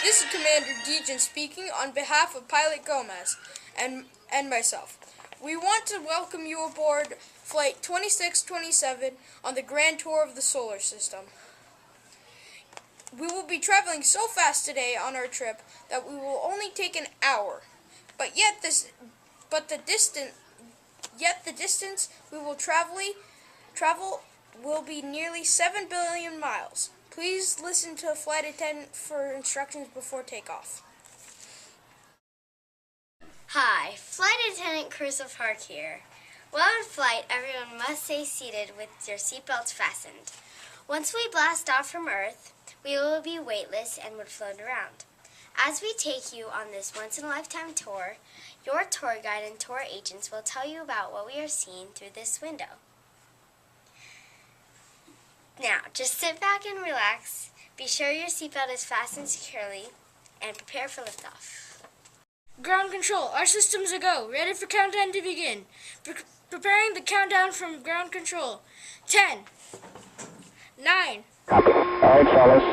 This is Commander Dejan speaking on behalf of Pilot Gomez and myself. We want to welcome you aboard Flight 2627 on the Grand Tour of the Solar System. We will be traveling so fast today on our trip that we will only take an hour. But the distance we will travel will be nearly 7 billion miles. Please listen to a flight attendant for instructions before takeoff. Hi, Flight Attendant Crusoe Park here. While in flight, everyone must stay seated with your seatbelts fastened. Once we blast off from Earth, we will be weightless and would float around. As we take you on this once-in-a-lifetime tour, your tour guide and tour agents will tell you about what we are seeing through this window. Now, just sit back and relax, be sure your seatbelt is fastened securely, and prepare for liftoff. Ground control, our systems are go. Ready for countdown to begin. Preparing the countdown from ground control. 10, 9. Copy. All right, fellas.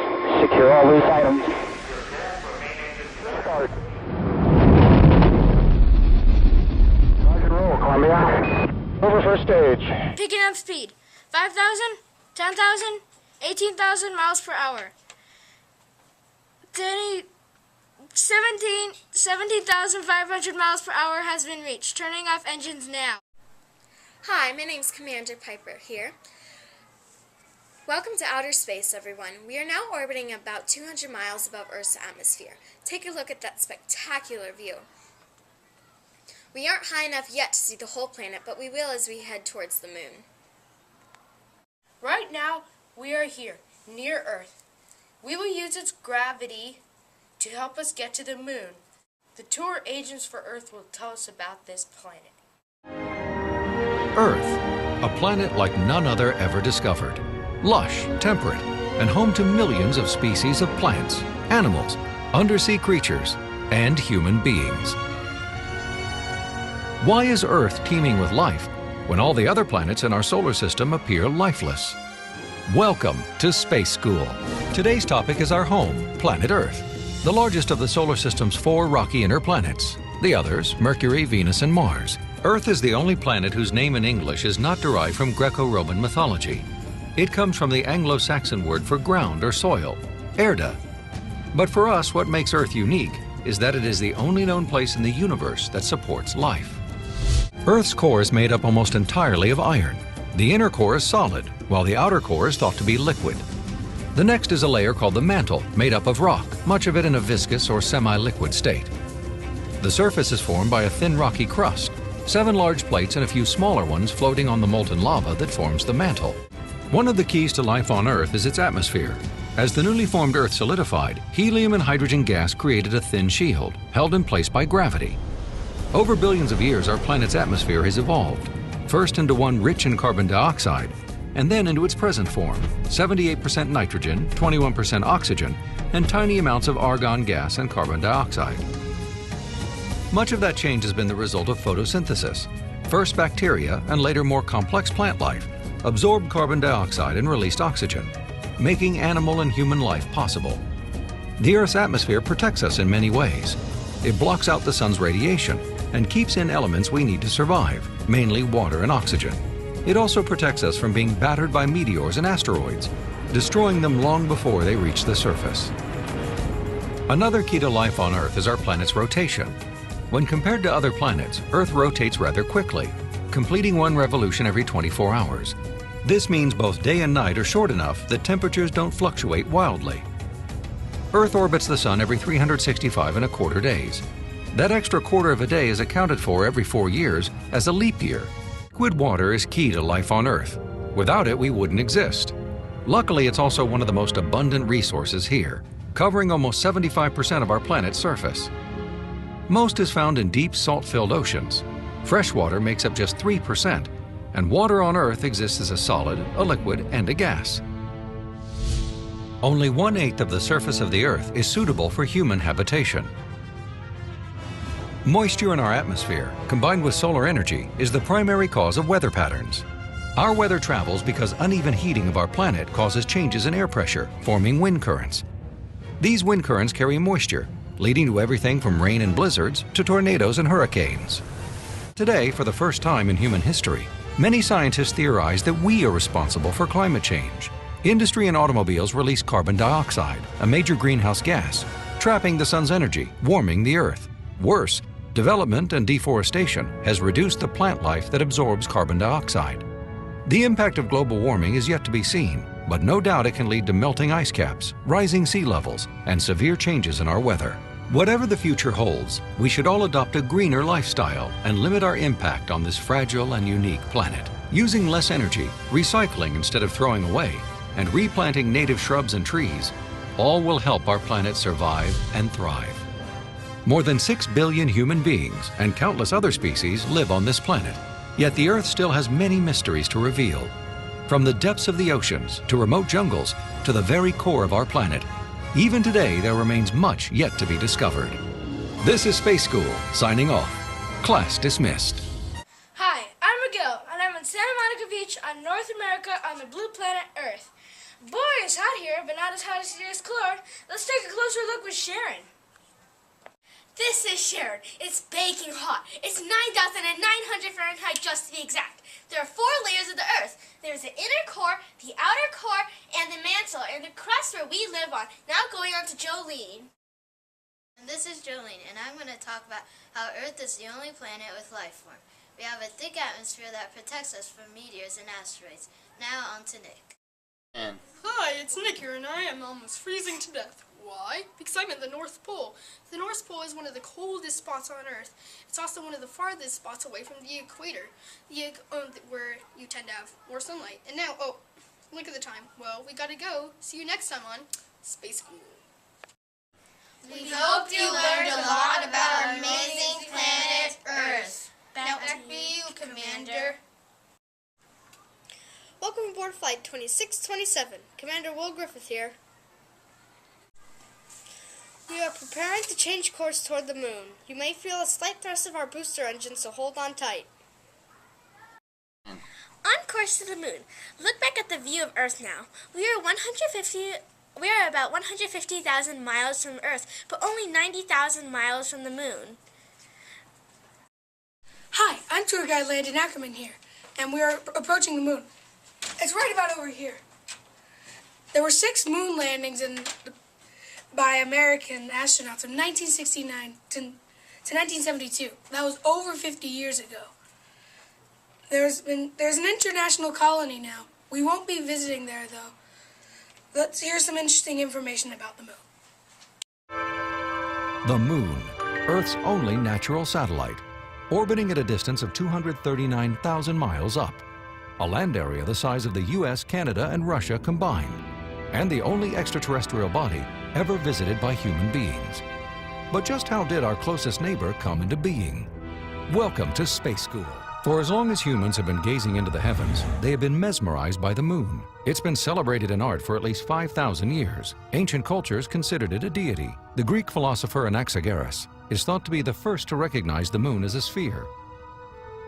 Secure all loose items. Start. Roger, roll, Columbia. Over for stage. Picking up speed. 5,000, 10,000, 18,000 miles per hour. 17,500 miles per hour has been reached. Turning off engines now. Hi, my name's Commander Piper here. Welcome to outer space, everyone. We are now orbiting about 200 miles above Earth's atmosphere. Take a look at that spectacular view. We aren't high enough yet to see the whole planet, but we will as we head towards the moon. Right now, we are here, near Earth. We will use its gravity to help us get to the moon. The tour agents for Earth will tell us about this planet. Earth, a planet like none other ever discovered. Lush, temperate, and home to millions of species of plants, animals, undersea creatures, and human beings. Why is Earth teeming with life when all the other planets in our solar system appear lifeless? Welcome to Space School. Today's topic is our home, planet Earth, the largest of the solar system's 4 rocky inner planets. The others, Mercury, Venus, and Mars. Earth is the only planet whose name in English is not derived from Greco-Roman mythology. It comes from the Anglo-Saxon word for ground or soil, erda. But for us, what makes Earth unique is that it is the only known place in the universe that supports life. Earth's core is made up almost entirely of iron. The inner core is solid, while the outer core is thought to be liquid. The next is a layer called the mantle, made up of rock, much of it in a viscous or semi-liquid state. The surface is formed by a thin rocky crust, 7 large plates and a few smaller ones floating on the molten lava that forms the mantle. One of the keys to life on Earth is its atmosphere. As the newly formed Earth solidified, helium and hydrogen gas created a thin shield, held in place by gravity. Over billions of years, our planet's atmosphere has evolved, first into one rich in carbon dioxide, and then into its present form, 78% nitrogen, 21% oxygen, and tiny amounts of argon gas and carbon dioxide. Much of that change has been the result of photosynthesis. First bacteria, and later more complex plant life, absorbed carbon dioxide and released oxygen, making animal and human life possible. The Earth's atmosphere protects us in many ways. It blocks out the sun's radiation and keeps in elements we need to survive, mainly water and oxygen. It also protects us from being battered by meteors and asteroids, destroying them long before they reach the surface. Another key to life on Earth is our planet's rotation. When compared to other planets, Earth rotates rather quickly, completing one revolution every 24 hours. This means both day and night are short enough that temperatures don't fluctuate wildly. Earth orbits the Sun every 365¼ days. That extra quarter of a day is accounted for every 4 years as a leap year. Liquid water is key to life on Earth. Without it, we wouldn't exist. Luckily, it's also one of the most abundant resources here, covering almost 75% of our planet's surface. Most is found in deep, salt-filled oceans. Fresh water makes up just 3%, and water on Earth exists as a solid, a liquid, and a gas. Only 1/8 of the surface of the Earth is suitable for human habitation. Moisture in our atmosphere, combined with solar energy, is the primary cause of weather patterns. Our weather travels because uneven heating of our planet causes changes in air pressure, forming wind currents. These wind currents carry moisture, leading to everything from rain and blizzards to tornadoes and hurricanes. Today, for the first time in human history, many scientists theorize that we are responsible for climate change. Industry and automobiles release carbon dioxide, a major greenhouse gas, trapping the sun's energy, warming the earth. Worse, development and deforestation has reduced the plant life that absorbs carbon dioxide. The impact of global warming is yet to be seen, but no doubt it can lead to melting ice caps, rising sea levels, and severe changes in our weather. Whatever the future holds, we should all adopt a greener lifestyle and limit our impact on this fragile and unique planet. Using less energy, recycling instead of throwing away, and replanting native shrubs and trees, all will help our planet survive and thrive. More than 6 billion human beings and countless other species live on this planet. Yet the Earth still has many mysteries to reveal. From the depths of the oceans to remote jungles to the very core of our planet, even today there remains much yet to be discovered. This is Space School, signing off. Class dismissed. Hi, I'm Miguel, and I'm in Santa Monica Beach on North America on the blue planet Earth. Boy, it's hot here, but not as hot as it is chlor. Let's take a closer look with Sharon. This is Sharon. It's baking hot. It's 9,900 Fahrenheit just to be exact. There are 4 layers of the Earth. There's the inner core, the outer core, and the mantle, and the crust where we live on. Now going on to Jolene. And this is Jolene, and I'm going to talk about how Earth is the only planet with life form. We have a thick atmosphere that protects us from meteors and asteroids. Now on to Nick. Hi, it's Nick here, and I am almost freezing to death. Why? Because I'm at the North Pole. The North Pole is one of the coldest spots on Earth. It's also one of the farthest spots away from the equator, where you tend to have more sunlight. And now, oh, look at the time. Well, we gotta go. See you next time on Space School. We hope you learned a lot about our amazing planet Earth. Back to you, Commander. Welcome aboard Flight 2627. Commander Will Griffith here. We are preparing to change course toward the moon. You may feel a slight thrust of our booster engine, so hold on tight. On course to the moon. Look back at the view of Earth now. We are about 150,000 miles from Earth, but only 90,000 miles from the moon. Hi, I'm tour guide Landon Ackerman here, and we are approaching the moon. It's right about over here. There were 6 moon landings by American astronauts from 1969 to 1972. That was over 50 years ago. There's an international colony now. We won't be visiting there, though. Let's hear some interesting information about the moon. The Moon, Earth's only natural satellite, orbiting at a distance of 239,000 miles up. A land area the size of the US, Canada, and Russia combined, and the only extraterrestrial body ever visited by human beings. But just how did our closest neighbor come into being? Welcome to Space School. For as long as humans have been gazing into the heavens, they have been mesmerized by the moon. It's been celebrated in art for at least 5,000 years. Ancient cultures considered it a deity. The Greek philosopher Anaxagoras is thought to be the first to recognize the moon as a sphere.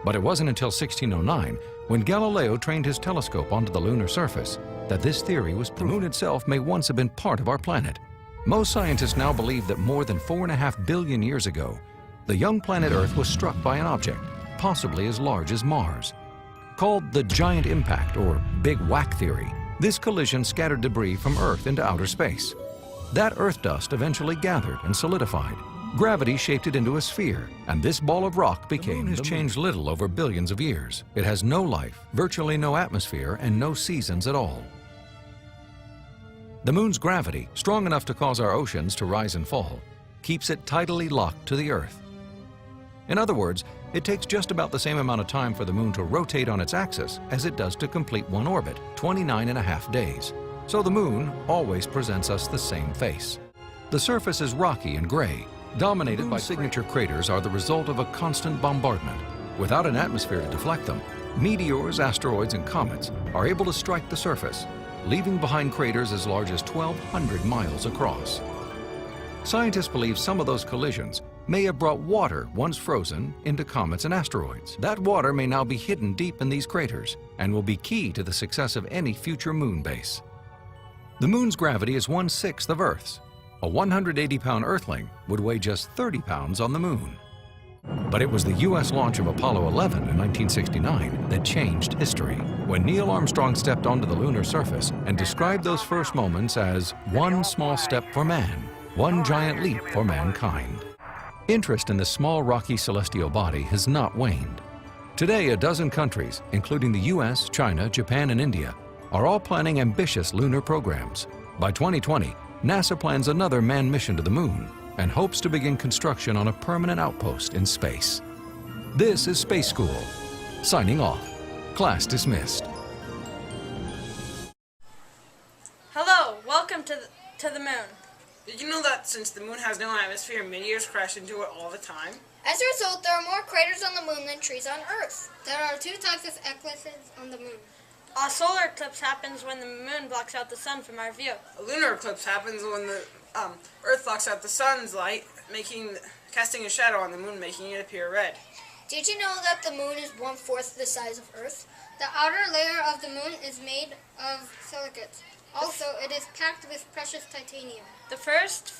But it wasn't until 1609, when Galileo trained his telescope onto the lunar surface, that this theory was proven. The moon itself may once have been part of our planet. Most scientists now believe that more than 4.5 billion years ago, the young planet Earth was struck by an object, possibly as large as Mars. Called the giant impact or big whack theory, this collision scattered debris from Earth into outer space. That Earth dust eventually gathered and solidified. Gravity shaped it into a sphere, and this ball of rock became the moon. Has changed little over billions of years. It has no life, virtually no atmosphere, and no seasons at all. The moon's gravity, strong enough to cause our oceans to rise and fall, keeps it tidally locked to the Earth. In other words, it takes just about the same amount of time for the moon to rotate on its axis as it does to complete one orbit, 29.5 days. So the moon always presents us the same face. The surface is rocky and gray, dominated by signature craters are the result of a constant bombardment. Without an atmosphere to deflect them, meteors, asteroids, and comets are able to strike the surface, leaving behind craters as large as 1,200 miles across. Scientists believe some of those collisions may have brought water once frozen into comets and asteroids. That water may now be hidden deep in these craters and will be key to the success of any future moon base. The moon's gravity is 1/6 of Earth's. A 180-pound Earthling would weigh just 30 pounds on the moon. But it was the U.S. launch of Apollo 11 in 1969 that changed history, when Neil Armstrong stepped onto the lunar surface and described those first moments as one small step for man, one giant leap for mankind. Interest in this small rocky celestial body has not waned. Today, a dozen countries, including the U.S., China, Japan, and India, are all planning ambitious lunar programs. By 2020, NASA plans another manned mission to the moon and hopes to begin construction on a permanent outpost in space. This is Space School. Signing off. Class dismissed. Hello, welcome to the moon. Did you know that since the moon has no atmosphere, meteors crash into it all the time? As a result, there are more craters on the moon than trees on Earth. There are 2 types of eclipses on the moon. A solar eclipse happens when the moon blocks out the sun from our view. A lunar eclipse happens when the Earth blocks out the sun's light, casting a shadow on the moon, making it appear red. Did you know that the moon is 1/4 the size of Earth? The outer layer of the moon is made of silicates. Also, it is packed with precious titanium. The first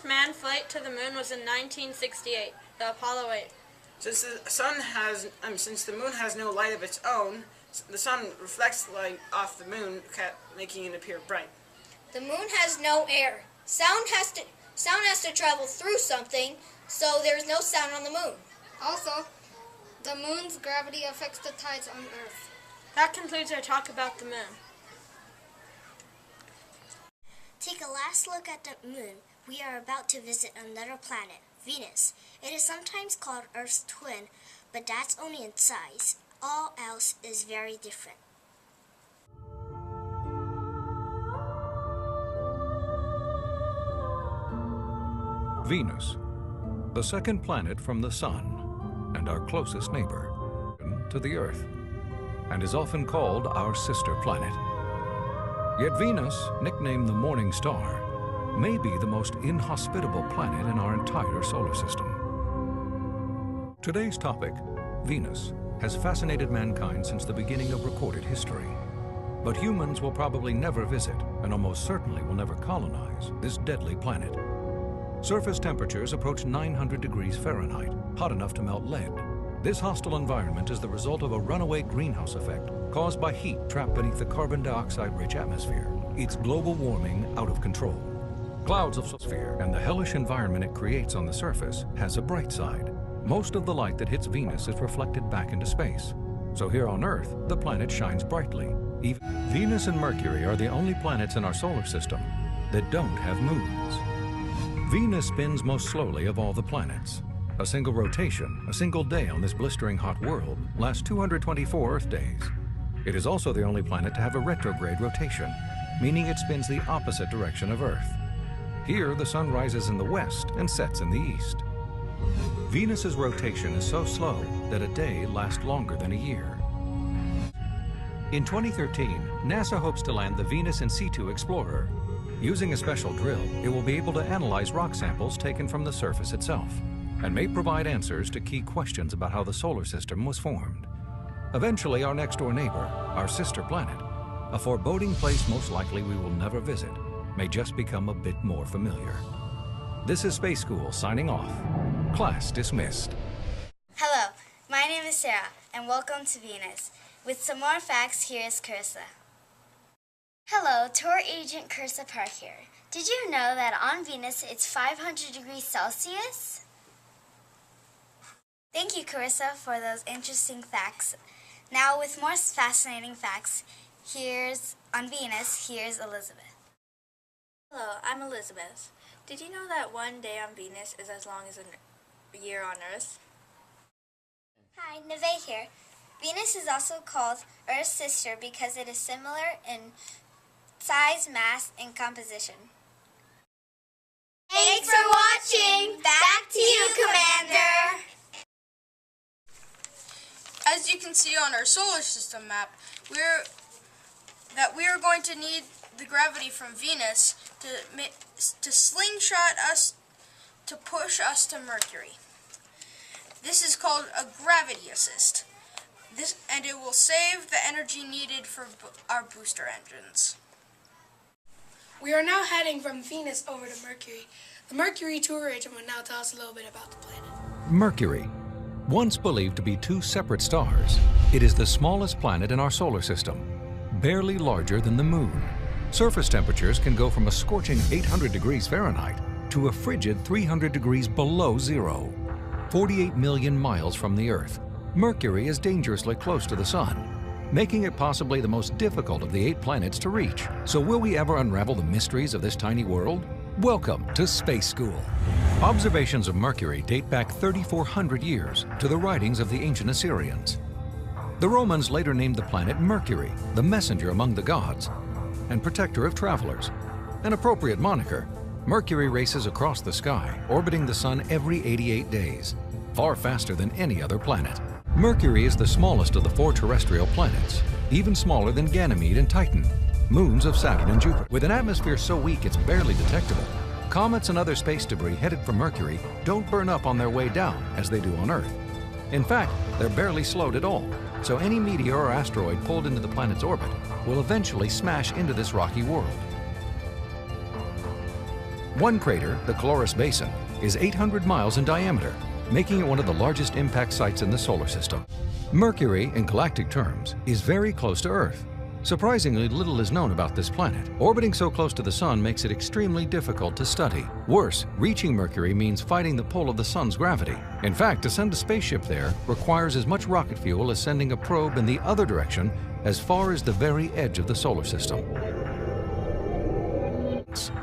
manned flight to the moon was in 1968, the Apollo 8. Since the moon has no light of its own, the sun reflects light off the moon, making it appear bright. The moon has no air. Sound has to travel through something, so there's no sound on the moon. Also, the moon's gravity affects the tides on Earth. That concludes our talk about the moon. Take a last look at the moon. We are about to visit another planet, Venus. It is sometimes called Earth's twin, but that's only in size. All else is very different. Venus, the second planet from the Sun and our closest neighbor to the Earth, and is often called our sister planet. Yet Venus, nicknamed the Morning Star, may be the most inhospitable planet in our entire solar system. Today's topic, Venus, has fascinated mankind since the beginning of recorded history. But humans will probably never visit, and almost certainly will never colonize, this deadly planet. Surface temperatures approach 900 degrees Fahrenheit, hot enough to melt lead. This hostile environment is the result of a runaway greenhouse effect caused by heat trapped beneath the carbon dioxide-rich atmosphere. It's global warming out of control. Clouds of sphere and the hellish environment it creates on the surface has a bright side. Most of the light that hits Venus is reflected back into space. So here on Earth, the planet shines brightly. Venus and Mercury are the only planets in our solar system that don't have moons. Venus spins most slowly of all the planets. A single rotation, a single day on this blistering hot world, lasts 224 Earth days. It is also the only planet to have a retrograde rotation, meaning it spins the opposite direction of Earth. Here, the sun rises in the west and sets in the east. Venus's rotation is so slow that a day lasts longer than a year. In 2013, NASA hopes to land the Venus in situ Explorer. Using a special drill, it will be able to analyze rock samples taken from the surface itself, and may provide answers to key questions about how the solar system was formed. Eventually, our next-door neighbor, our sister planet, a foreboding place most likely we will never visit, may just become a bit more familiar. This is Space School signing off. Class dismissed. Hello, my name is Sarah, and welcome to Venus. With some more facts, here is Carissa. Hello, tour agent Carissa Park here. Did you know that on Venus it's 500 degrees Celsius? Thank you, Carissa, for those interesting facts. Now, with more fascinating facts, on Venus, here's Elizabeth. Hello, I'm Elizabeth. Did you know that one day on Venus is as long as a year on Earth? Hi, Neve here. Venus is also called Earth's sister because it is similar in size, mass, and composition. Thanks for watching! Back to you, Commander! As you can see on our solar system map, we are going to need the gravity from Venus to slingshot us, to push us to Mercury. This is called a gravity assist. And it will save the energy needed for our booster engines. We are now heading from Venus over to Mercury. The Mercury tour agent will now tell us a little bit about the planet. Mercury. Once believed to be two separate stars, it is the smallest planet in our solar system, barely larger than the Moon. Surface temperatures can go from a scorching 800 degrees Fahrenheit to a frigid 300 degrees below zero. 48 million miles from the Earth, Mercury is dangerously close to the Sun, making it possibly the most difficult of the 8 planets to reach. So will we ever unravel the mysteries of this tiny world? Welcome to Space School. Observations of Mercury date back 3,400 years to the writings of the ancient Assyrians. The Romans later named the planet Mercury, the messenger among the gods, and protector of travelers. An appropriate moniker, Mercury races across the sky, orbiting the Sun every 88 days, far faster than any other planet. Mercury is the smallest of the 4 terrestrial planets, even smaller than Ganymede and Titan, moons of Saturn and Jupiter. With an atmosphere so weak it's barely detectable, comets and other space debris headed for Mercury don't burn up on their way down as they do on Earth. In fact, they're barely slowed at all, so any meteor or asteroid pulled into the planet's orbit will eventually smash into this rocky world. One crater, the Chloris Basin, is 800 miles in diameter, making it one of the largest impact sites in the solar system. Mercury, in galactic terms, is very close to Earth. Surprisingly little is known about this planet. Orbiting so close to the Sun makes it extremely difficult to study. Worse, reaching Mercury means fighting the pull of the Sun's gravity. In fact, to send a spaceship there requires as much rocket fuel as sending a probe in the other direction as far as the very edge of the solar system.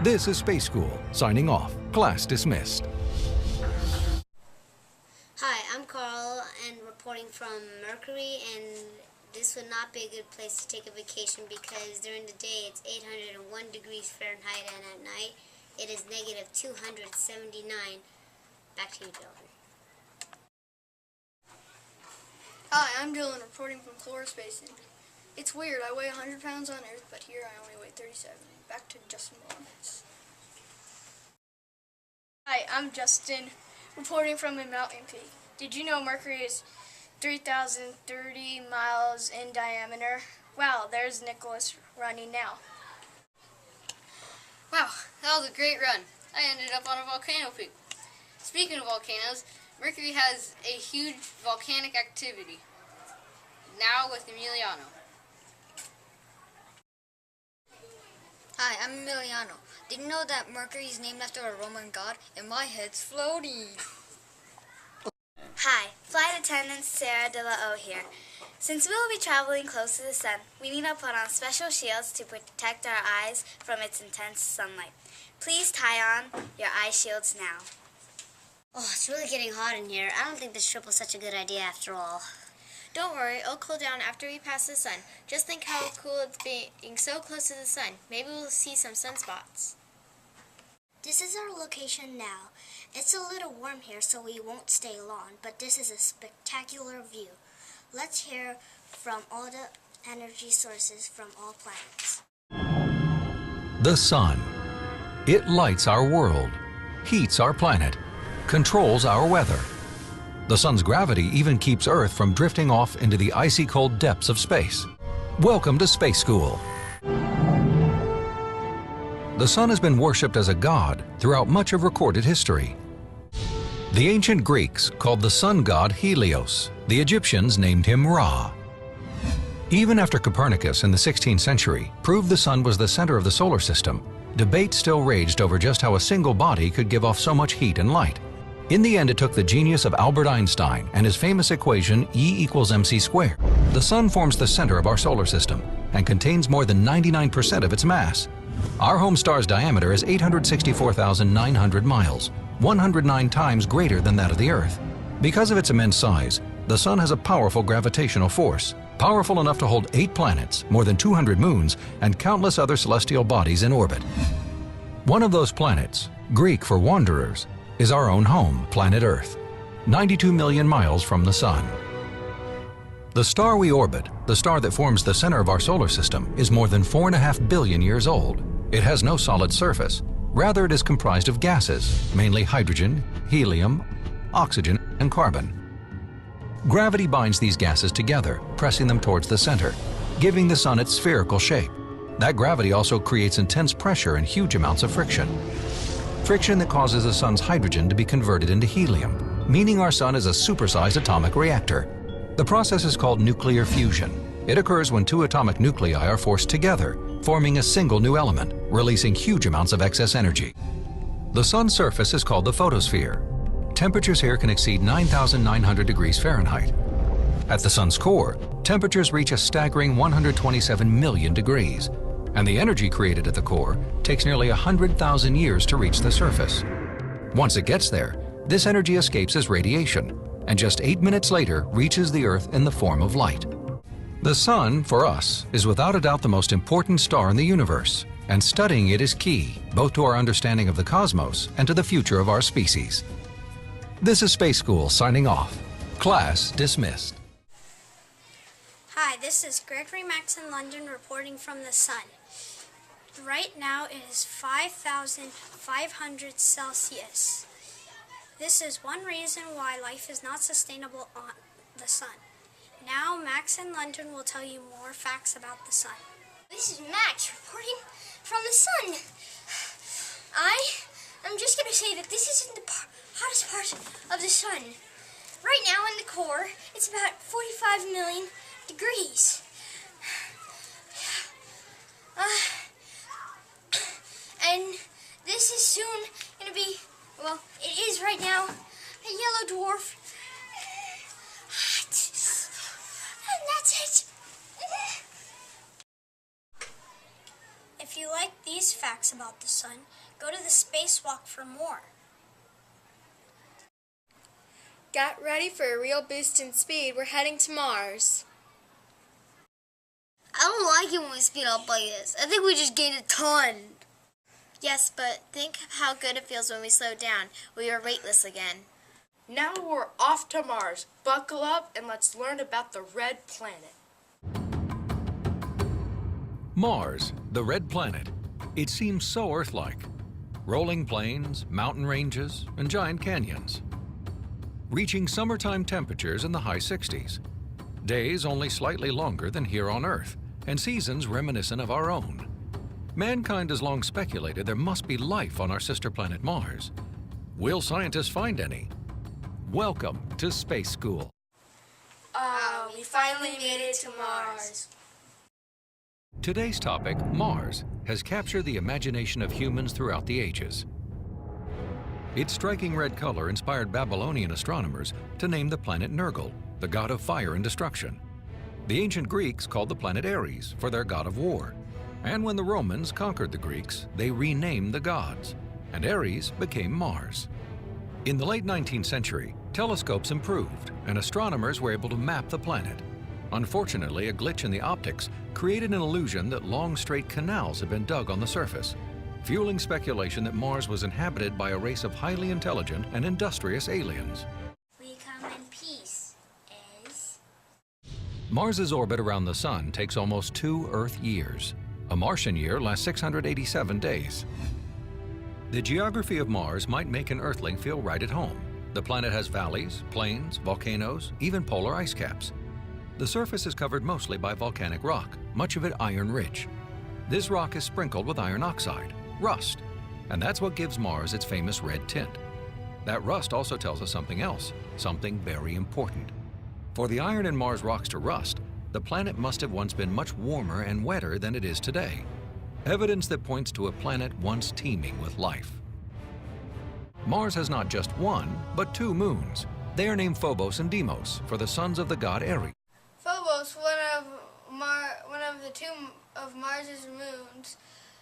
This is Space School, signing off. Class dismissed. Hi, I'm Carl and reporting from Mercury, and this would not be a good place to take a vacation because during the day it's 801 degrees Fahrenheit and at night it is negative 279. Back to you, Dylan. Hi, I'm Dylan reporting from Chloris Basin. It's weird, I weigh 100 pounds on Earth, but here I only weigh 37. Back to Justin Lawrence. Hi, I'm Justin reporting from a mountain peak. Did you know Mercury is 3,030 miles in diameter? Wow, there's Nicholas running now. Wow, that was a great run. I ended up on a volcano peak. Speaking of volcanoes, Mercury has a huge volcanic activity. Now with Emiliano. Hi, I'm Emiliano. Did you know that Mercury is named after a Roman god? And my head's floating. Hi, Flight Attendant Sarah De La O here. Since we will be traveling close to the Sun, we need to put on special shields to protect our eyes from its intense sunlight. Please tie on your eye shields now. Oh, it's really getting hot in here. I don't think this trip was such a good idea after all. Don't worry, it'll cool down after we pass the Sun. Just think how cool it's being so close to the Sun. Maybe we'll see some sunspots. This is our location now. It's a little warm here, so we won't stay long, but this is a spectacular view. Let's hear from all the energy sources from all planets. The Sun. It lights our world, heats our planet, controls our weather. The Sun's gravity even keeps Earth from drifting off into the icy cold depths of space. Welcome to Space School. The Sun has been worshipped as a god throughout much of recorded history. The ancient Greeks called the sun god Helios. The Egyptians named him Ra. Even after Copernicus in the 16th century proved the Sun was the center of the solar system, debate still raged over just how a single body could give off so much heat and light. In the end, it took the genius of Albert Einstein and his famous equation E=mc². The Sun forms the center of our solar system and contains more than 99% of its mass. Our home star's diameter is 864,900 miles, 109 times greater than that of the Earth. Because of its immense size, the Sun has a powerful gravitational force, powerful enough to hold 8 planets, more than 200 moons, and countless other celestial bodies in orbit. One of those planets, Greek for wanderers, is our own home, planet Earth, 92 million miles from the Sun. The star we orbit, the star that forms the center of our solar system, is more than 4.5 billion years old. It has no solid surface. Rather, it is comprised of gases, mainly hydrogen, helium, oxygen, and carbon. Gravity binds these gases together, pressing them towards the center, giving the Sun its spherical shape. That gravity also creates intense pressure and huge amounts of friction. Friction that causes the sun's hydrogen to be converted into helium, meaning our sun is a supersized atomic reactor. The process is called nuclear fusion. It occurs when two atomic nuclei are forced together, forming a single new element, releasing huge amounts of excess energy. The sun's surface is called the photosphere. Temperatures here can exceed 9,900 degrees Fahrenheit. At the sun's core, temperatures reach a staggering 127 million degrees, and the energy created at the core takes nearly 100,000 years to reach the surface. Once it gets there, this energy escapes as radiation, and just 8 minutes later reaches the Earth in the form of light. The sun, for us, is without a doubt the most important star in the universe, and studying it is key, both to our understanding of the cosmos and to the future of our species. This is Space School signing off. Class dismissed. Hi, this is Gregory Max in London reporting from the sun. Right now it is 5,500 Celsius. This is one reason why life is not sustainable on the sun. Now Max in London will tell you more facts about the sun. This is Max reporting from the sun. I'm just going to say that this isn't the hottest part of the sun. Right now in the core, it's about 45 million degrees. And this is soon going to be, well, it is right now, a yellow dwarf. And that's it. If you like these facts about the sun, go to the spacewalk for more. Get ready for a real boost in speed. We're heading to Mars. I don't like it when we speed up like this. I think we just gained a ton. Yes, but think of how good it feels when we slow down. We are weightless again. Now we're off to Mars. Buckle up and let's learn about the red planet. Mars, the red planet. It seems so Earth-like. Rolling plains, mountain ranges, and giant canyons. Reaching summertime temperatures in the high 60s. Days only slightly longer than here on Earth, and seasons reminiscent of our own. Mankind has long speculated there must be life on our sister planet Mars. Will scientists find any? Welcome to Space School. We finally made it to Mars. Today's topic, Mars, has captured the imagination of humans throughout the ages. Its striking red color inspired Babylonian astronomers to name the planet Nergal, the god of fire and destruction. The ancient Greeks called the planet Ares for their god of war. And when the Romans conquered the Greeks, they renamed the gods, and Ares became Mars. In the late 19th century, telescopes improved, and astronomers were able to map the planet. Unfortunately, a glitch in the optics created an illusion that long, straight canals had been dug on the surface, fueling speculation that Mars was inhabited by a race of highly intelligent and industrious aliens. We come in peace, as... Mars's orbit around the Sun takes almost 2 Earth years. A Martian year lasts 687 days. The geography of Mars might make an Earthling feel right at home. The planet has valleys, plains, volcanoes, even polar ice caps. The surface is covered mostly by volcanic rock, much of it iron-rich. This rock is sprinkled with iron oxide, rust, and that's what gives Mars its famous red tint. That rust also tells us something else, something very important. For the iron in Mars rocks to rust, the planet must have once been much warmer and wetter than it is today. Evidence that points to a planet once teeming with life. Mars has not just one, but 2 moons. They are named Phobos and Deimos for the sons of the god Ares. Phobos, one of the 2 of Mars's moons,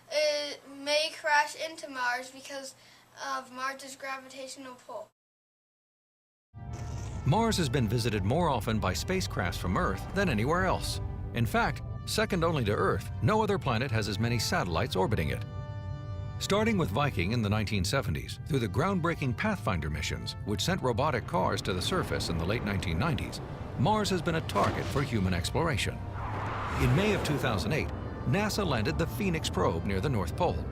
it may crash into Mars because of Mars's gravitational pull. Mars has been visited more often by spacecrafts from Earth than anywhere else. In fact, second only to Earth, no other planet has as many satellites orbiting it. Starting with Viking in the 1970s, through the groundbreaking Pathfinder missions, which sent robotic cars to the surface in the late 1990s, Mars has been a target for human exploration. In May of 2008, NASA landed the Phoenix probe near the North Pole.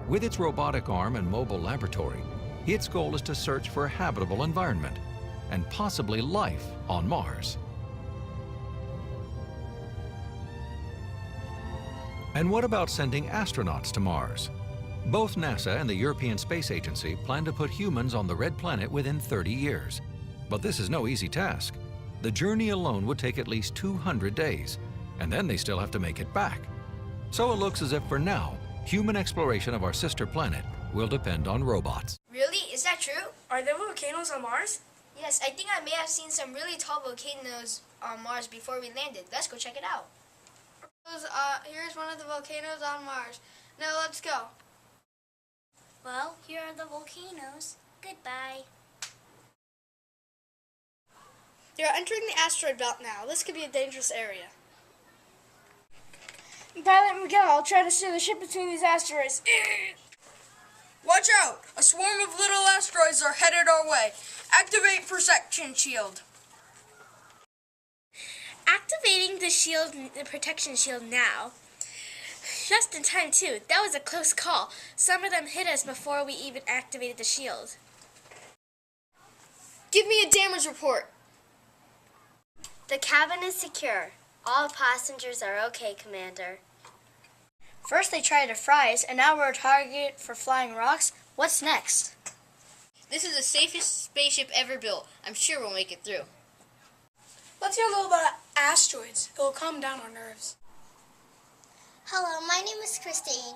With its robotic arm and mobile laboratory, its goal is to search for a habitable environment and possibly life on Mars. And what about sending astronauts to Mars? Both NASA and the European Space Agency plan to put humans on the red planet within 30 years. But this is no easy task. The journey alone would take at least 200 days, and then they still have to make it back. So it looks as if for now, human exploration of our sister planet will depend on robots. Really? Is that true? Are there volcanoes on Mars? Yes, I think I may have seen some really tall volcanoes on Mars before we landed. Let's go check it out. Here's one of the volcanoes on Mars. Now let's go. Well, here are the volcanoes. Goodbye. They're entering the asteroid belt now. This could be a dangerous area. Pilot Miguel, I'll try to steer the ship between these asteroids. Watch out! A swarm of little asteroids are headed our way. Activate protection shield. Activating the protection shield now. Just in time, too. That was a close call. Some of them hit us before we even activated the shield. Give me a damage report. The cabin is secure. All passengers are okay, Commander. First they tried to fry us, and now we're a target for flying rocks. What's next? This is the safest spaceship ever built. I'm sure we'll make it through. Let's hear a little about asteroids. It will calm down our nerves. Hello, my name is Christine,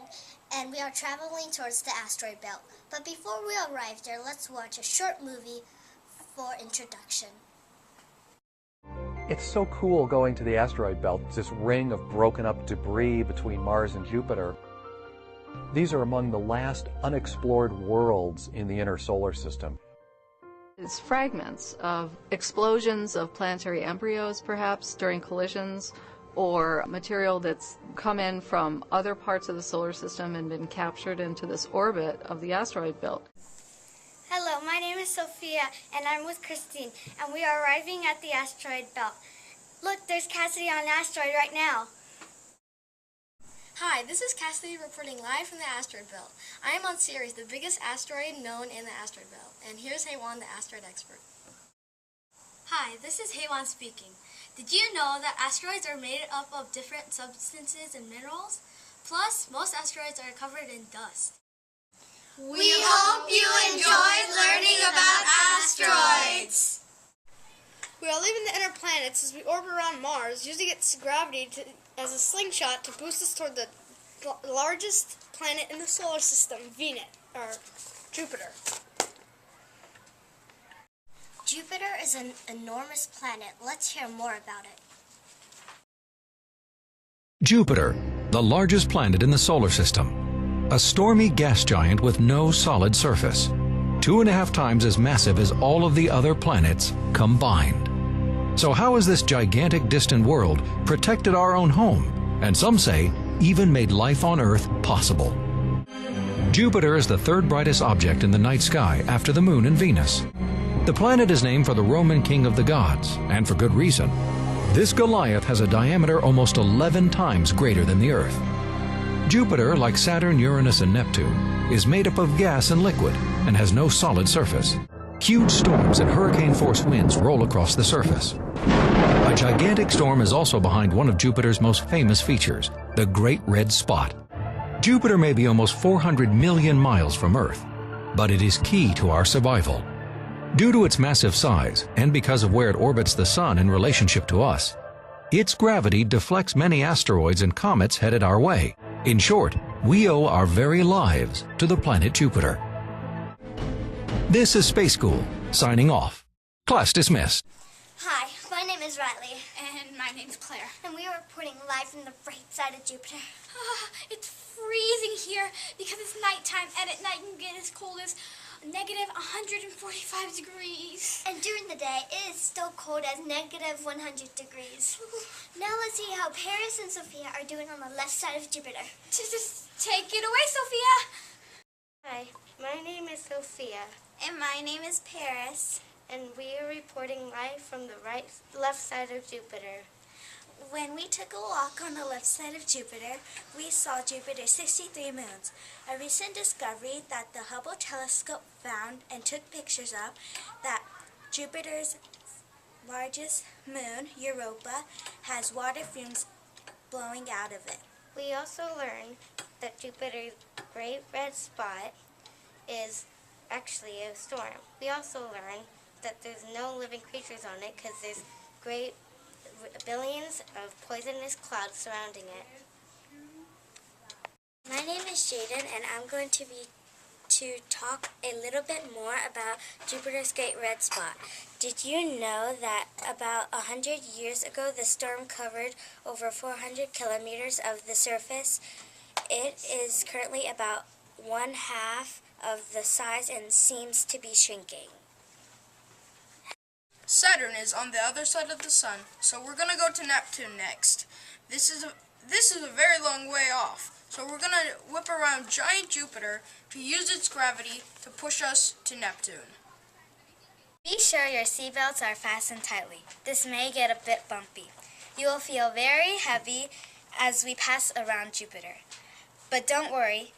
and we are traveling towards the asteroid belt. But before we arrive there, let's watch a short movie for introduction. It's so cool going to the asteroid belt, this ring of broken up debris between Mars and Jupiter. These are among the last unexplored worlds in the inner solar system. It's fragments of explosions of planetary embryos, perhaps, during collisions, or material that's come in from other parts of the solar system and been captured into this orbit of the asteroid belt. Hello, my name is Sophia, and I'm with Christine, and we are arriving at the asteroid belt. Look, there's Cassidy on an asteroid right now. Hi, this is Cassidy reporting live from the asteroid belt. I am on Ceres, the biggest asteroid known in the asteroid belt. And here's Haywan, the asteroid expert. Hi, this is Haywan speaking. Did you know that asteroids are made up of different substances and minerals? Plus, most asteroids are covered in dust. We hope you enjoyed learning about asteroids. We are leaving the inner planets as we orbit around Mars, using its gravity as a slingshot to boost us toward the largest planet in the solar system, Venus, or Jupiter. Jupiter is an enormous planet. Let's hear more about it. Jupiter, the largest planet in the solar system. A stormy gas giant with no solid surface. 2.5 times as massive as all of the other planets combined. So how has this gigantic distant world protected our own home, and some say even made life on Earth possible? Jupiter is the third brightest object in the night sky after the Moon and Venus. The planet is named for the Roman king of the gods, and for good reason. This Goliath has a diameter almost 11 times greater than the Earth. Jupiter, like Saturn, Uranus, and Neptune, is made up of gas and liquid and has no solid surface. Huge storms and hurricane-force winds roll across the surface. A gigantic storm is also behind one of Jupiter's most famous features, the Great Red Spot. Jupiter may be almost 400 million miles from Earth, but it is key to our survival. Due to its massive size, and because of where it orbits the Sun in relationship to us, its gravity deflects many asteroids and comets headed our way. In short, we owe our very lives to the planet Jupiter. This is Space School, signing off. Class dismissed. Hi, my name is Riley. And my name's Claire. And we are reporting live from the right side of Jupiter. It's freezing here because it's nighttime, and at night it can get as cold as negative 145 degrees. And during the day, it is still cold as negative 100 degrees. Now let's see how Paris and Sophia are doing on the left side of Jupiter. Just take it away, Sophia. Hi, my name is Sophia. And my name is Paris. And we are reporting live from the left side of Jupiter. When we took a walk on the left side of Jupiter, we saw Jupiter's 63 moons. A recent discovery that the Hubble telescope found and took pictures of, that Jupiter's largest moon, Europa, has water fumes blowing out of it. We also learned that Jupiter's great red spot is actually a storm. We also learned that there's no living creatures on it because there's great billions of poisonous clouds surrounding it. My name is Jaden, and I'm going to talk a little bit more about Jupiter's Great Red Spot. Did you know that about 100 years ago the storm covered over 400 kilometers of the surface? It is currently about 1/2 of the size and seems to be shrinking. Saturn is on the other side of the sun, so we're going to go to Neptune next. This is a very long way off, so we're going to whip around giant Jupiter to use its gravity to push us to Neptune. Be sure your seatbelts are fastened tightly. This may get a bit bumpy. You will feel very heavy as we pass around Jupiter. But don't worry,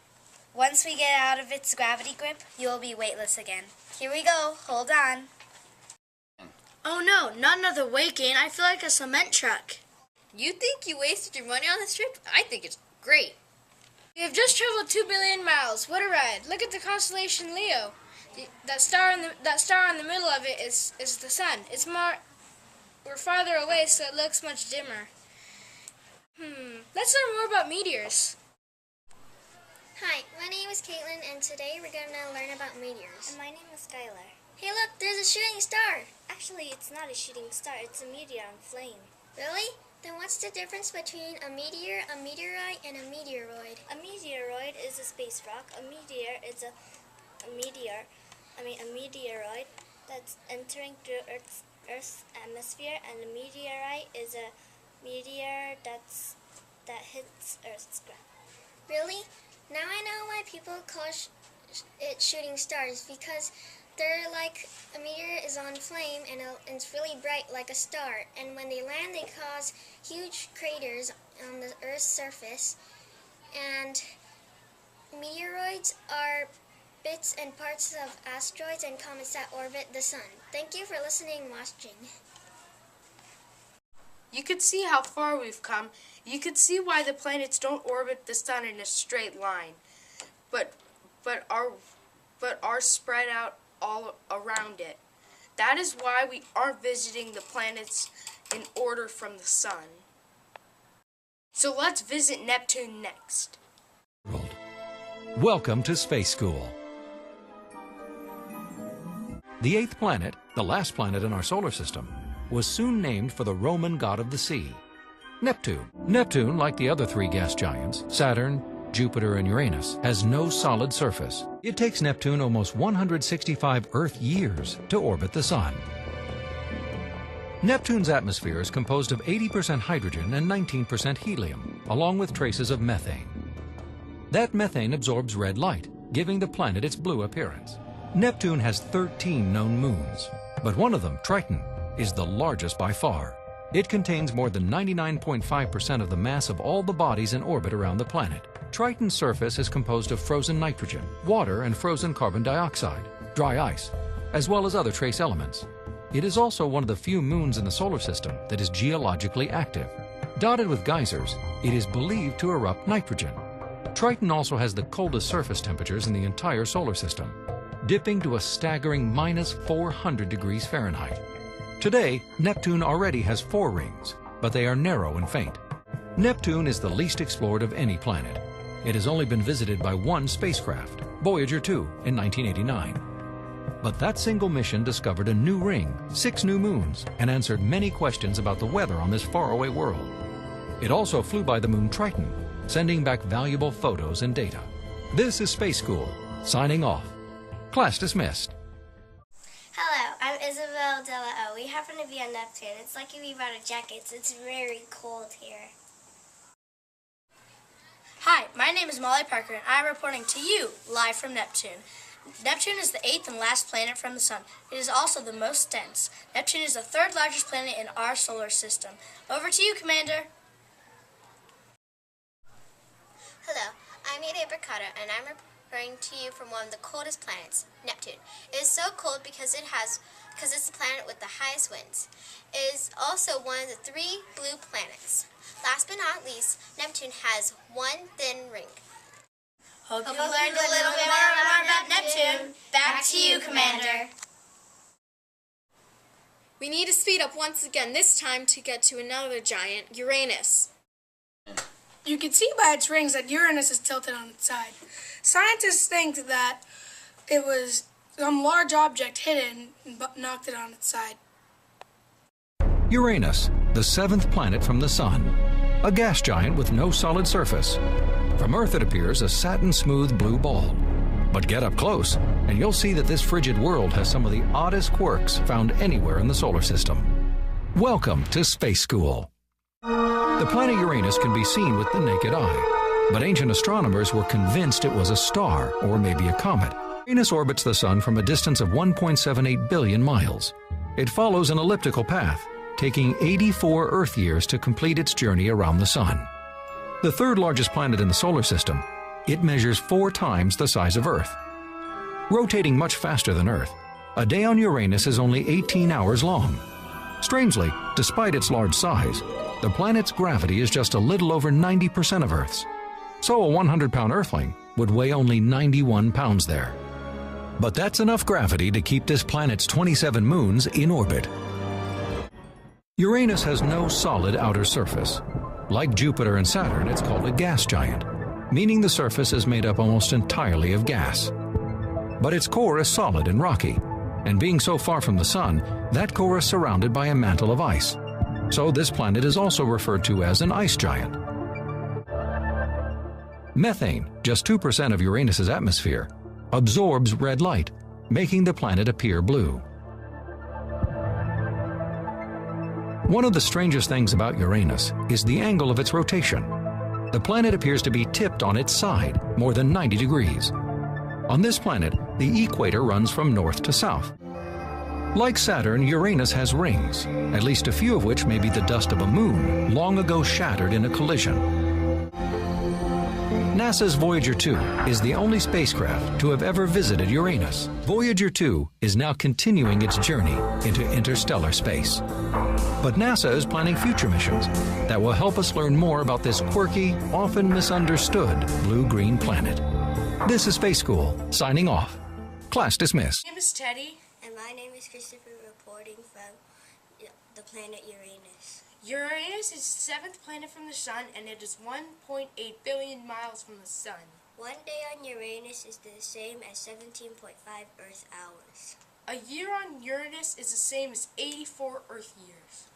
once we get out of its gravity grip, you will be weightless again. Here we go, hold on. Oh no, not another weight gain. I feel like a cement truck. You think you wasted your money on this trip? I think it's great. We have just traveled 2 billion miles. What a ride. Look at the constellation Leo. That star in the middle of it is the sun. We're farther away, so it looks much dimmer. Let's learn more about meteors. Hi, my name is Caitlin, and today we're going to learn about meteors. And my name is Skylar. Hey look, there's a shooting star. Actually, it's not a shooting star, it's a meteor on flame. Really? Then what's the difference between a meteor, a meteorite, and a meteoroid? A meteoroid is a space rock. A meteor is a meteoroid that's entering through Earth's atmosphere, and a meteorite is a meteor that hits Earth's ground. Really? Now I know why people call it shooting stars, because they're like, a meteor is on flame and it's really bright like a star, and when they land they cause huge craters on the Earth's surface, and meteoroids are bits and parts of asteroids and comets that orbit the sun. Thank you for listening and watching. You could see how far we've come. You could see why the planets don't orbit the sun in a straight line, but are spread out all around it. That is why we aren't visiting the planets in order from the sun. So let's visit Neptune next. Welcome to Space School. The 8th planet, the last planet in our solar system, was soon named for the Roman god of the sea, Neptune. Neptune, like the other 3 gas giants, Saturn, Jupiter, and Uranus, has no solid surface. It takes Neptune almost 165 Earth years to orbit the Sun. Neptune's atmosphere is composed of 80% hydrogen and 19% helium, along with traces of methane. That methane absorbs red light, giving the planet its blue appearance. Neptune has 13 known moons, but one of them, Triton, is the largest by far. It contains more than 99.5% of the mass of all the bodies in orbit around the planet. Triton's surface is composed of frozen nitrogen, water, and frozen carbon dioxide, dry ice, as well as other trace elements. It is also one of the few moons in the solar system that is geologically active. Dotted with geysers, it is believed to erupt nitrogen. Triton also has the coldest surface temperatures in the entire solar system, dipping to a staggering minus 400 degrees Fahrenheit. Today, Neptune already has 4 rings, but they are narrow and faint. Neptune is the least explored of any planet. It has only been visited by 1 spacecraft, Voyager 2, in 1989. But that single mission discovered a new ring, 6 new moons, and answered many questions about the weather on this faraway world. It also flew by the moon Triton, sending back valuable photos and data. This is Space School, signing off. Class dismissed. Hello, I'm Isabel Della O. We happen to be on Neptune. It's like if we brought a jacket. It's very cold here. Hi, my name is Molly Parker, and I'm reporting to you live from Neptune. Neptune is the 8th and last planet from the Sun. It is also the most dense. Neptune is the 3rd largest planet in our solar system. Over to you, Commander. Hello, I'm Ada Bricata, and I'm reporting to you from one of the coldest planets, Neptune. It is so cold because it has because it's the planet with the highest winds. It is also one of the 3 blue planets. Last but not least, Neptune has one thin ring. Hope you learned a little bit more about Neptune. Back to you, Commander. We need to speed up once again, this time to get to another giant, Uranus. You can see by its rings that Uranus is tilted on its side. Scientists think that it was some large object hidden and knocked it on its side. Uranus, the 7th planet from the Sun, a gas giant with no solid surface. From Earth it appears a satin-smooth blue ball. But get up close, and you'll see that this frigid world has some of the oddest quirks found anywhere in the solar system. Welcome to Space School. The planet Uranus can be seen with the naked eye, but ancient astronomers were convinced it was a star or maybe a comet. Uranus orbits the Sun from a distance of 1.78 billion miles. It follows an elliptical path, taking 84 Earth years to complete its journey around the Sun. The 3rd largest planet in the solar system, it measures 4 times the size of Earth. Rotating much faster than Earth, a day on Uranus is only 18 hours long. Strangely, despite its large size, the planet's gravity is just a little over 90% of Earth's. So a 100-pound Earthling would weigh only 91 pounds there. But that's enough gravity to keep this planet's 27 moons in orbit. Uranus has no solid outer surface. Like Jupiter and Saturn, it's called a gas giant, meaning the surface is made up almost entirely of gas. But its core is solid and rocky, and being so far from the Sun, that core is surrounded by a mantle of ice. So this planet is also referred to as an ice giant. Methane, just 2% of Uranus's atmosphere, absorbs red light, making the planet appear blue. One of the strangest things about Uranus is the angle of its rotation. The planet appears to be tipped on its side, more than 90 degrees. On this planet, the equator runs from north to south. Like Saturn, Uranus has rings, at least a few of which may be the dust of a moon, long ago shattered in a collision. NASA's Voyager 2 is the only spacecraft to have ever visited Uranus. Voyager 2 is now continuing its journey into interstellar space. But NASA is planning future missions that will help us learn more about this quirky, often misunderstood blue-green planet. This is Space School, signing off. Class dismissed. My name is Teddy. And my name is Christopher, reporting from the planet Uranus. Uranus is the 7th planet from the Sun, and it is 1.8 billion miles from the Sun. One day on Uranus is the same as 17.5 Earth hours. A year on Uranus is the same as 84 Earth years.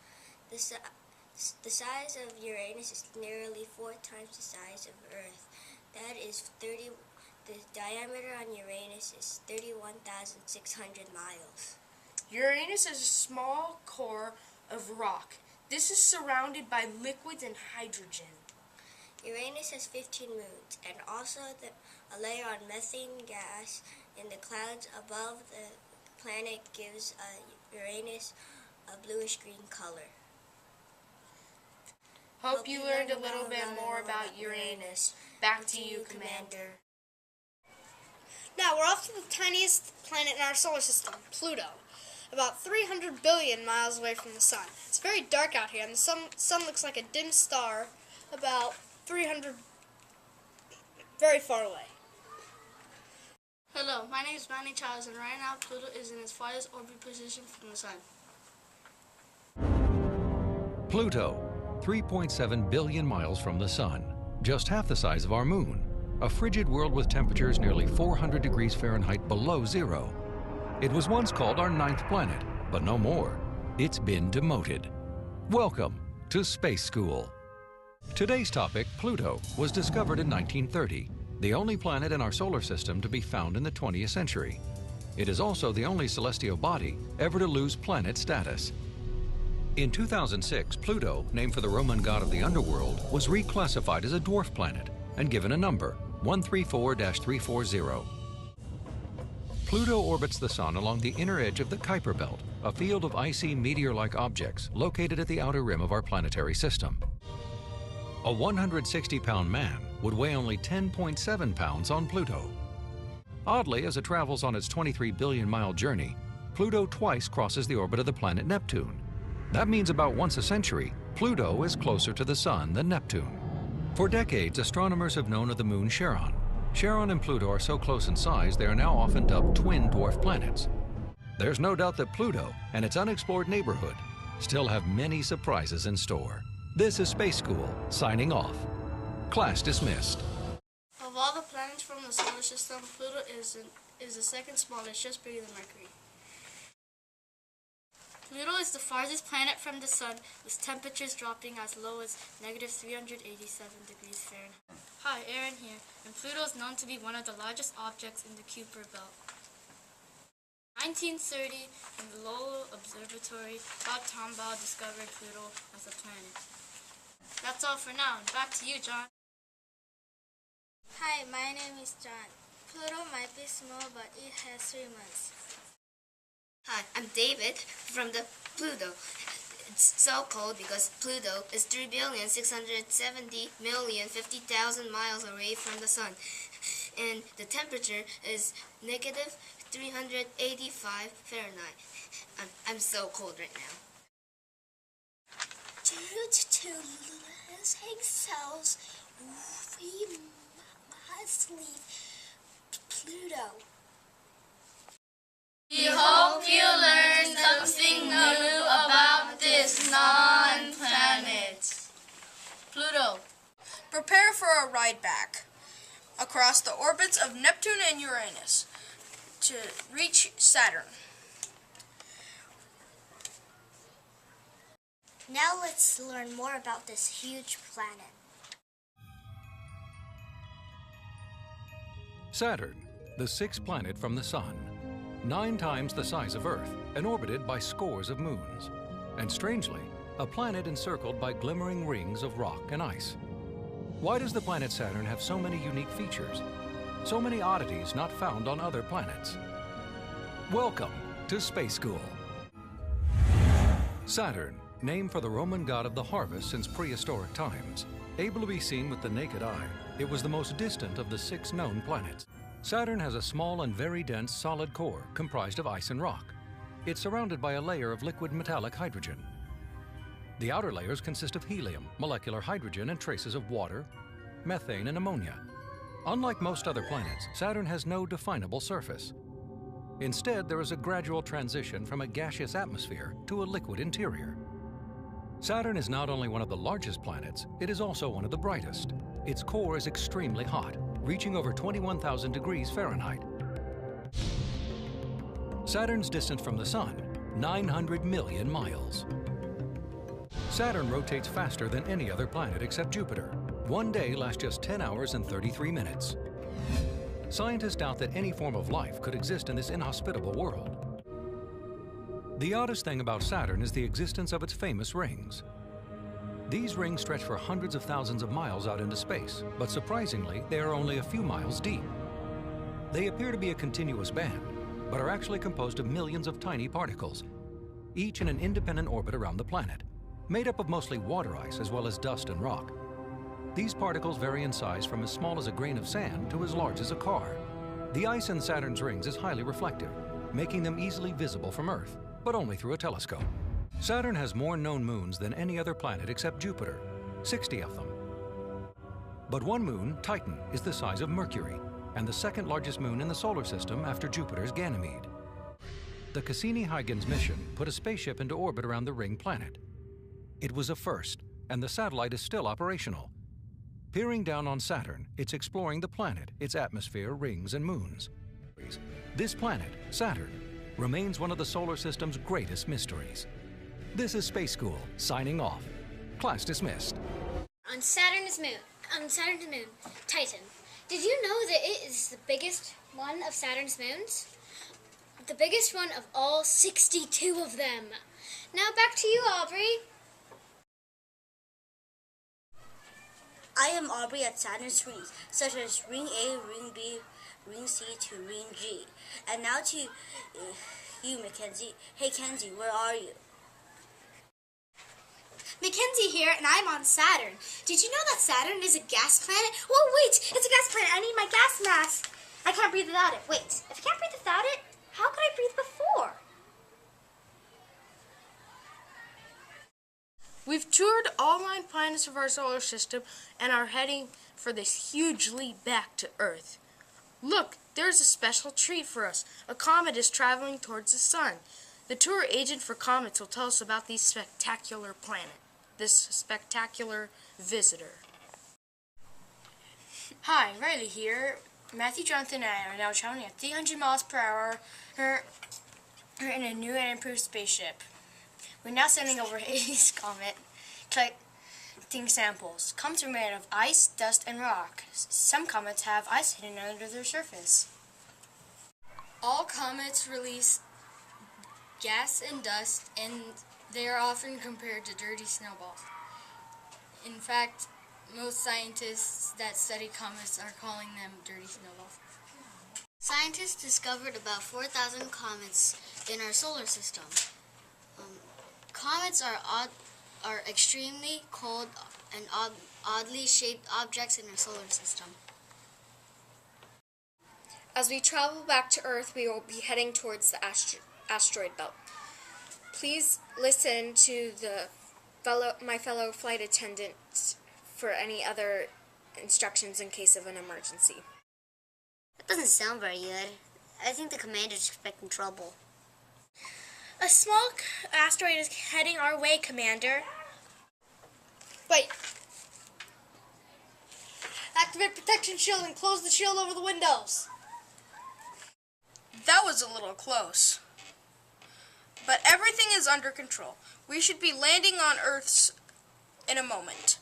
The size of Uranus is nearly 4 times the size of Earth. That is the diameter on Uranus is 31,600 miles. Uranus has a small core of rock. This is surrounded by liquids and hydrogen. Uranus has 15 moons, and also a layer on methane gas in the clouds above the planet gives Uranus a bluish-green color. Hope you learned a little bit more about Uranus. Back to you, Commander. Now we're off to the tiniest planet in our solar system, Pluto, about 300 billion miles away from the Sun. It's very dark out here, and the sun looks like a dim star about 300, very far away. Hello, my name is Manny Childs, and right now Pluto is in its farthest orbit position from the Sun. Pluto, 3.7 billion miles from the Sun, just half the size of our Moon. A frigid world with temperatures nearly 400 degrees Fahrenheit below zero. It was once called our 9th planet, but no more. It's been demoted. Welcome to Space School. Today's topic, Pluto, was discovered in 1930, the only planet in our solar system to be found in the 20th century. It is also the only celestial body ever to lose planet status. In 2006, Pluto, named for the Roman god of the underworld, was reclassified as a dwarf planet and given a number, 134-340. Pluto orbits the Sun along the inner edge of the Kuiper Belt, a field of icy meteor-like objects located at the outer rim of our planetary system. A 160-pound man would weigh only 10.7 pounds on Pluto. Oddly, as it travels on its 23 billion-mile journey, Pluto twice crosses the orbit of the planet Neptune. That means about once a century, Pluto is closer to the Sun than Neptune. For decades, astronomers have known of the moon Charon. Charon and Pluto are so close in size, they are now often dubbed twin dwarf planets. There's no doubt that Pluto and its unexplored neighborhood still have many surprises in store. This is Space School, signing off. Class dismissed. Of all the planets from the solar system, Pluto is the second smallest, just bigger than Mercury. Pluto is the farthest planet from the Sun, with temperatures dropping as low as -387 degrees Fahrenheit. Hi, Aaron here, and Pluto is known to be one of the largest objects in the Kuiper Belt. 1930, in the Lowell Observatory, Bob Tombaugh discovered Pluto as a planet. That's all for now, and back to you, John. Hi, my name is John. Pluto might be small, but it has 3 months. Hi, I'm David from the Pluto. It's so cold because Pluto is 3,670,050,000 miles away from the Sun, and the temperature is -385 Fahrenheit. I'm so cold right now. Due to losing cells, we must leave Pluto. We hope you learned something new about this non-planet. Pluto. Prepare for a ride back across the orbits of Neptune and Uranus to reach Saturn. Now let's learn more about this huge planet. Saturn, the sixth planet from the Sun, 9 times the size of Earth and orbited by scores of moons. And strangely, a planet encircled by glimmering rings of rock and ice. Why does the planet Saturn have so many unique features? So many oddities not found on other planets? Welcome to Space School. Saturn, named for the Roman god of the harvest since prehistoric times. Able to be seen with the naked eye, it was the most distant of the 6 known planets. Saturn has a small and very dense solid core comprised of ice and rock. It's surrounded by a layer of liquid metallic hydrogen. The outer layers consist of helium, molecular hydrogen, and traces of water, methane, and ammonia. Unlike most other planets, Saturn has no definable surface. Instead, there is a gradual transition from a gaseous atmosphere to a liquid interior. Saturn is not only one of the largest planets, it is also one of the brightest. Its core is extremely hot, reaching over 21,000 degrees Fahrenheit. Saturn's distance from the Sun, 900 million miles. Saturn rotates faster than any other planet except Jupiter. One day lasts just 10 hours and 33 minutes. Scientists doubt that any form of life could exist in this inhospitable world. The oddest thing about Saturn is the existence of its famous rings. These rings stretch for hundreds of thousands of miles out into space, but surprisingly, they are only a few miles deep. They appear to be a continuous band, but are actually composed of millions of tiny particles, each in an independent orbit around the planet, made up of mostly water ice as well as dust and rock. These particles vary in size from as small as a grain of sand to as large as a car. The ice in Saturn's rings is highly reflective, making them easily visible from Earth, but only through a telescope. Saturn has more known moons than any other planet except Jupiter, 60 of them. But one moon, Titan, is the size of Mercury, and the second largest moon in the solar system after Jupiter's Ganymede. The Cassini-Huygens mission put a spaceship into orbit around the ring planet. It was a first, and the satellite is still operational. Peering down on Saturn, it's exploring the planet, its atmosphere, rings, and moons. This planet, Saturn, remains one of the solar system's greatest mysteries. This is Space School, signing off. Class dismissed. On Saturn's moon, Titan. Did you know that it is the biggest one of Saturn's moons? The biggest one of all 62 of them. Now back to you, Aubrey. I am Aubrey at Saturn's rings, such as Ring A, Ring B, Ring C to Ring G. And now to you, Mackenzie. Hey, Kenzie, where are you? Mackenzie here, and I'm on Saturn. Did you know that Saturn is a gas planet? Whoa, wait! It's a gas planet. I need my gas mask. I can't breathe without it. Wait, if I can't breathe without it, how could I breathe before? We've toured all 9 planets of our solar system and are heading for this huge leap back to Earth. Look, there's a special treat for us. A comet is traveling towards the sun. The tour agent for comets will tell us about this spectacular visitor. Hi, Riley here. Matthew, Jonathan, and I are now traveling at 300 miles per hour in a new and improved spaceship. We're now sending over Hades' comet, collecting samples. Comets are made of ice, dust, and rock. Some comets have ice hidden under their surface. All comets release gas and dust, and they are often compared to dirty snowballs. In fact, most scientists that study comets are calling them dirty snowballs. Scientists discovered about 4,000 comets in our solar system. Comets are extremely cold and oddly shaped objects in our solar system. As we travel back to Earth, we will be heading towards the asteroid belt. Please listen to my fellow flight attendants for any other instructions in case of an emergency. That doesn't sound very good. I think the commander's expecting trouble. A small asteroid is heading our way, Commander. Wait. Activate protection shield and close the shield over the windows. That was a little close. But everything is under control. We should be landing on Earth in a moment.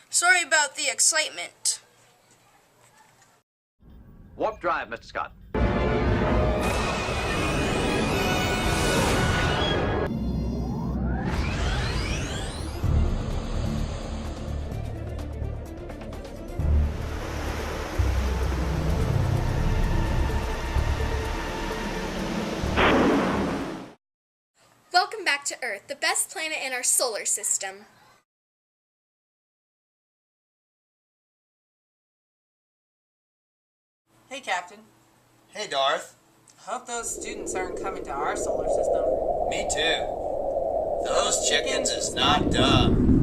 Sorry about the excitement. Warp drive, Mr. Scott. Welcome back to Earth, the best planet in our solar system. Hey, Captain. Hey, Darth. Hope those students aren't coming to our solar system. Me too. Those chickens is not dumb.